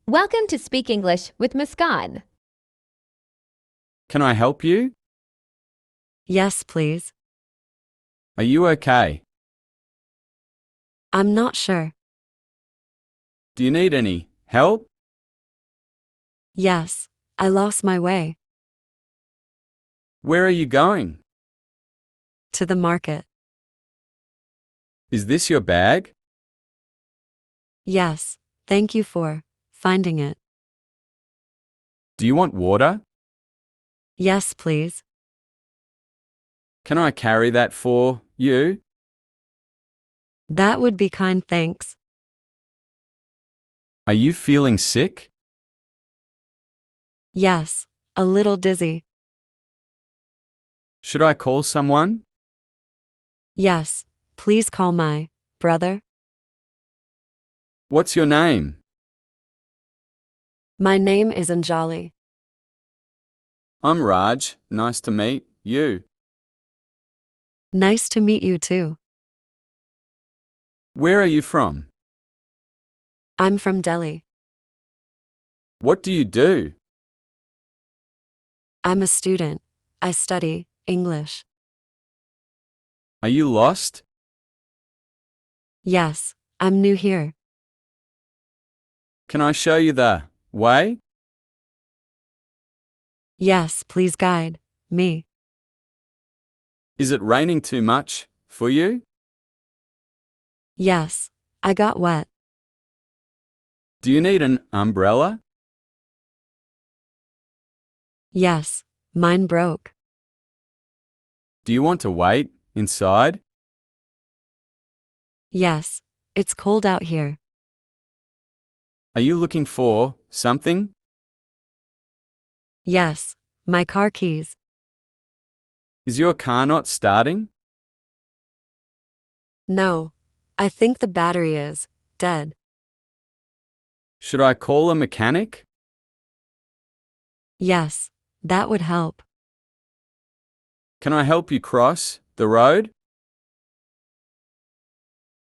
Welcome to Speak English with Muskan. Can I help you? Yes, please. Are you okay? I'm not sure. Do you need any help? Yes, I lost my way. Where are you going? To the market. Is this your bag? Yes, thank you for finding it. Do you want water? Yes, please. Can I carry that for you? That would be kind, thanks. Are you feeling sick? Yes, a little dizzy. Should I call someone? Yes, please call my brother. What's your name? My name is Anjali. I'm Raj. Nice to meet you. Nice to meet you too. Where are you from? I'm from Delhi. What do you do? I'm a student. I study English. Are you lost? Yes, I'm new here. Can I show you the way? Yes, please guide me. Is it raining too much for you? Yes, I got wet. Do you need an umbrella? Yes, mine broke. Do you want to wait inside? Yes, it's cold out here. Are you looking for something? Yes, my car keys. Is your car not starting? No, I think the battery is dead. Should I call a mechanic? Yes, that would help. Can I help you cross the road?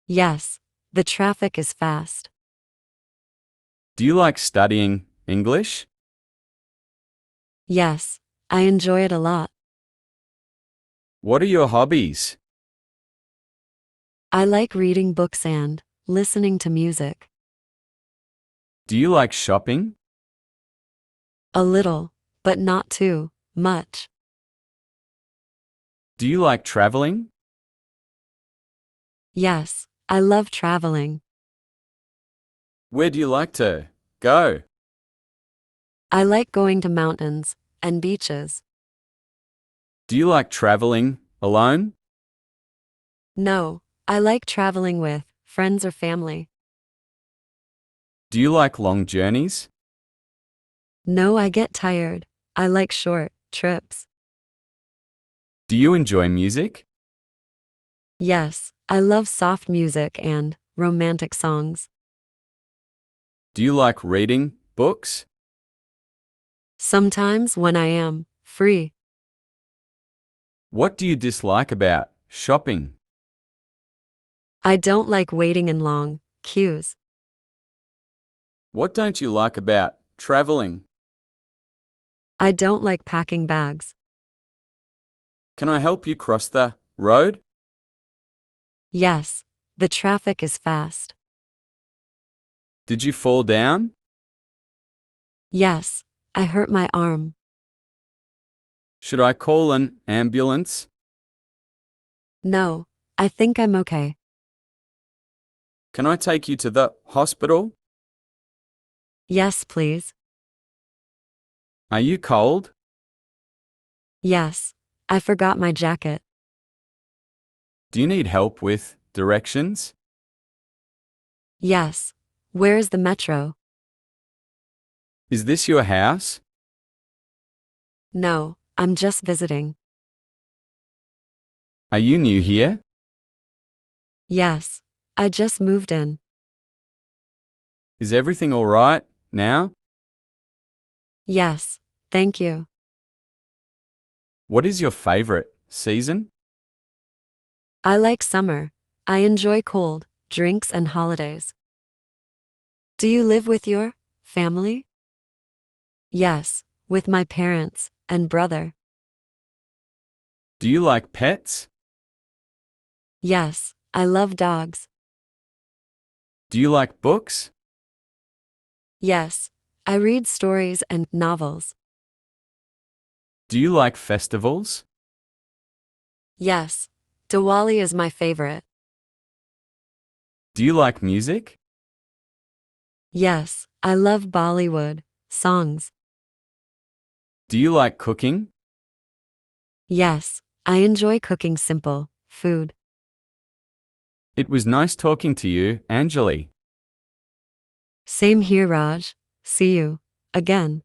Yes, the traffic is fast. Do you like studying English? Yes, I enjoy it a lot. What are your hobbies? I like reading books and listening to music. Do you like shopping? A little, but not too much. Do you like traveling? Yes, I love traveling. Where do you like to go? I like going to mountains and beaches. Do you like traveling alone? No, I like traveling with friends or family. Do you like long journeys? No, I get tired. I like short trips. Do you enjoy music? Yes, I love soft music and romantic songs. Do you like reading books? Sometimes when I am free. What do you dislike about shopping? I don't like waiting in long queues. What don't you like about traveling? I don't like packing bags. Can I help you cross the road? Yes, the traffic is fast. Did you fall down? Yes, I hurt my arm. Should I call an ambulance? No, I think I'm okay. Can I take you to the hospital? Yes, please. Are you cold? Yes, I forgot my jacket. Do you need help with directions? Yes, where is the metro? Is this your house? No, I'm just visiting. Are you new here? Yes, I just moved in. Is everything all right now? Yes, thank you. What is your favorite season? I like summer. I enjoy cold drinks and holidays. Do you live with your Family? Yes, with my parents and brother. Do you like pets? Yes, I love dogs. Do you like books? Yes, I read stories and novels. Do you like festivals? Yes, Diwali is my favorite. Do you like music? Yes, I love Bollywood songs. Do you like cooking? Yes, I enjoy cooking simple food. It was nice talking to you, Anjali. Same here, Raj. See you again.